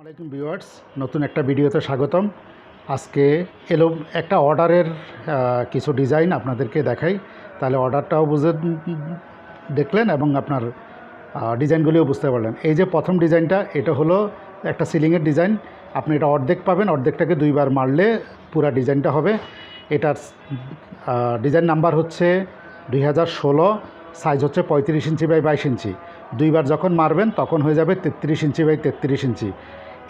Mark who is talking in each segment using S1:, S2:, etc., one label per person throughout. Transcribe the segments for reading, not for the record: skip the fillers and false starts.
S1: আসসালামাইকুম ভিউয়ার্স, নতুন একটা ভিডিওতে স্বাগতম। আজকে এলো একটা অর্ডারের কিছু ডিজাইন আপনাদেরকে দেখাই, তাহলে অর্ডারটাও বুঝে দেখলেন এবং আপনার ডিজাইনগুলিও বুঝতে পারলেন। এই যে প্রথম ডিজাইনটা, এটা হলো একটা সিলিংয়ের ডিজাইন। আপনি এটা অর্ধেক পাবেন, অর্ধেকটাকে দুইবার মারলে পুরা ডিজাইনটা হবে। এটার ডিজাইন নাম্বার হচ্ছে 2016, সাইজ হচ্ছে 35 ইঞ্চি বাই 22 ইঞ্চি। দুইবার যখন মারবেন তখন হয়ে যাবে 33 ইঞ্চি বাই 33 ইঞ্চি।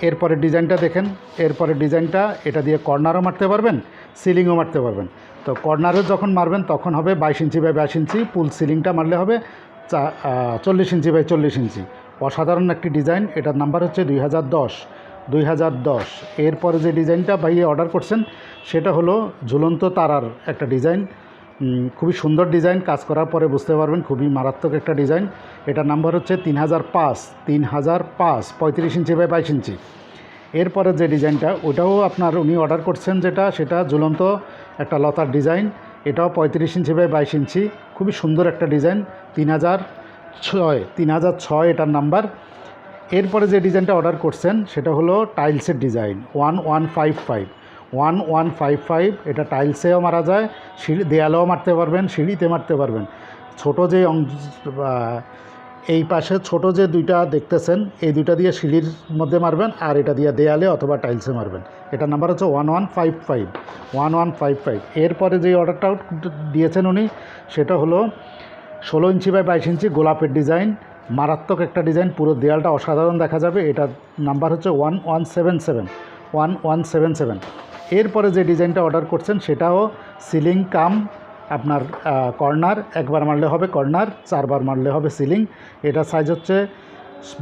S1: এরপরের ডিজাইনটা দেখেন, এরপরের ডিজাইনটা এটা দিয়ে কর্নারও মারতে পারবেন, সিলিংও মারতে পারবেন। তো কর্নারে যখন মারবেন তখন হবে 22 ইঞ্চি বাই 22 ইঞ্চি, পুল সিলিংটা মারলে হবে 40 ইঞ্চি বাই 40 ইঞ্চি। অসাধারণ একটি ডিজাইন। এটার নাম্বার হচ্ছে 2010। এরপরে যে ডিজাইনটা ভাইয়ে অর্ডার করছেন সেটা হলো ঝুলন্ত তারার একটা ডিজাইন। খুবই সুন্দর ডিজাইন, কাজ করার পরে বুঝতে পারবেন খুবই মারাত্মক একটা ডিজাইন। এটার নাম্বার হচ্ছে 3005, 35 ইঞ্চি বাই 22 ইঞ্চি। এরপরে যে ডিজাইনটা ওটাও আপনার উনি অর্ডার করছেন, সেটা ঝুলন্ত একটা লতার ডিজাইন। এটাও 35 ইঞ্চি বাই 22 ইঞ্চি। খুবই সুন্দর একটা ডিজাইন। 3006 এটার নাম্বার। এরপরে যে ডিজাইনটা অর্ডার করছেন সেটা হলো টাইলসের ডিজাইন 1155। এটা টাইলসেও মারা যায়, দেয়ালেও মারতে পারবেন, সিঁড়িতে মারতে পারবেন। ছোটো যে এই পাশে ছোটো যে দুইটা দেখতেছেন, এই দুইটা দিয়ে সিঁড়ির মধ্যে মারবেন, আর এটা দিয়ে দেয়ালে অথবা টাইলসে মারবেন। এটার নাম্বার হচ্ছে 1155। এরপরে যে অর্ডারটা দিয়েছেন উনি সেটা হলো 16 ইঞ্চি বাই 22 ইঞ্চি গোলাপের ডিজাইন। মারাত্মক একটা ডিজাইন, পুরো দেয়ালটা অসাধারণ দেখা যাবে। এটার নাম্বার হচ্ছে 1177। এরপরে যে ডিজাইনটা অর্ডার করছেন সেটাও সিলিং কাম আপনার কর্নার, একবার মারলে হবে কর্নার, 4বার মারলে হবে সিলিং। এটা সাইজ হচ্ছে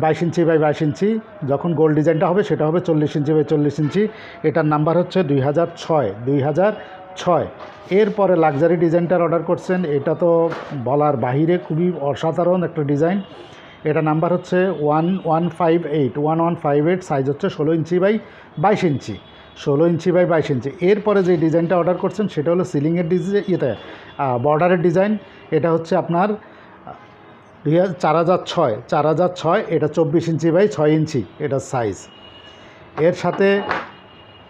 S1: 22 ইঞ্চি বাই 22 ইঞ্চি। যখন গোল ডিজাইনটা হবে সেটা হবে 40 ইঞ্চি বাই 40 ইঞ্চি। এটার নাম্বার হচ্ছে 2006। এরপরে লাক্সারি ডিজাইনটার অর্ডার করছেন, এটা তো বলার বাহিরে, খুবই অসাধারণ একটা ডিজাইন। এটা নাম্বার হচ্ছে 1158, সাইজ হচ্ছে 16 inch by 22 inch. 16 inch by 22 ইঞ্চি। এরপরে যে ডিজাইনটা অর্ডার করছেন সেটা হলো সিলিংয়ের ডিজাইন, বর্ডারের ডিজাইন। এটা হচ্ছে আপনার 4006। এটা 24 ইঞ্চি বাই 6 ইঞ্চি এটা সাইজ। এর সাথে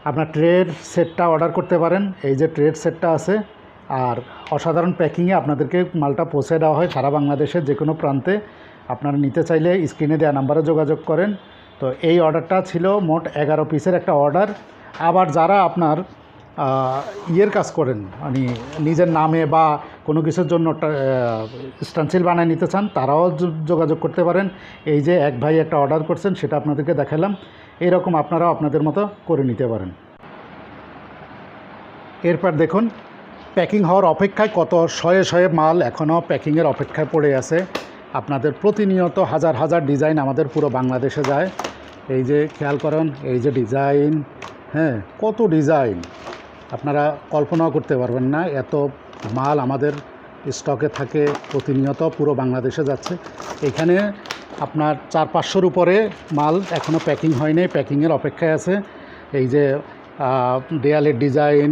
S1: আপনার ট্রের সেটটা অর্ডার করতে পারেন। এই যে ট্রের সেটটা আছে, আর অসাধারণ প্যাকিংয়ে আপনাদেরকে মালটা পৌঁছে দেওয়া হয় সারা বাংলাদেশের যে কোনো প্রান্তে। আপনারা নিতে চাইলে স্ক্রিনে দেওয়া নাম্বারে যোগাযোগ করেন। তো এই অর্ডারটা ছিল মোট 11 পিসের একটা অর্ডার। আবার যারা আপনার ইয়ের কাজ করেন, মানে নিজের নামে বা কোনো কিছুর জন্য স্ট্যান্সিল বানায় নিতে চান, তারাও যোগাযোগ করতে পারেন। এই যে এক ভাই একটা অর্ডার করছেন সেটা আপনাদেরকে দেখালাম। এরকম আপনারাও আপনাদের মতো করে নিতে পারেন। এরপর দেখুন প্যাকিং হওয়ার অপেক্ষায় কত শয়ে মাল এখনও প্যাকিংয়ের অপেক্ষায় পড়ে আছে। আপনাদের প্রতিনিয়ত হাজার হাজার ডিজাইন আমাদের পুরো বাংলাদেশে যায়। এই যে খেয়াল করেন, এই যে ডিজাইন, কত ডিজাইন আপনারা কল্পনাও করতে পারবেন না। এত মাল আমাদের স্টকে থাকে, প্রতিনিয়ত পুরো বাংলাদেশে যাচ্ছে। এখানে আপনার 400-500-র উপরে মাল এখনও প্যাকিং হয়নি, প্যাকিংয়ের অপেক্ষায় আছে। এই যে দেয়ালের ডিজাইন,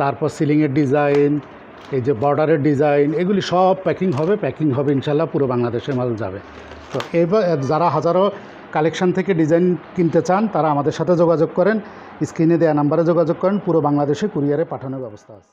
S1: তারপর সিলিংয়ের ডিজাইন, এই যে বর্ডারের ডিজাইন, এগুলি সব প্যাকিং হবে ইনশাল্লাহ, পুরো বাংলাদেশে মাল যাবে। তো এবার যারা হাজারো কালেকশান থেকে ডিজাইন কিনতে চান তারা আমাদের সাথে যোগাযোগ করেন, স্ক্রিনে দেওয়া নাম্বারে যোগাযোগ করেন। পুরো বাংলাদেশে কুরিয়ারে পাঠানোর ব্যবস্থা আছে।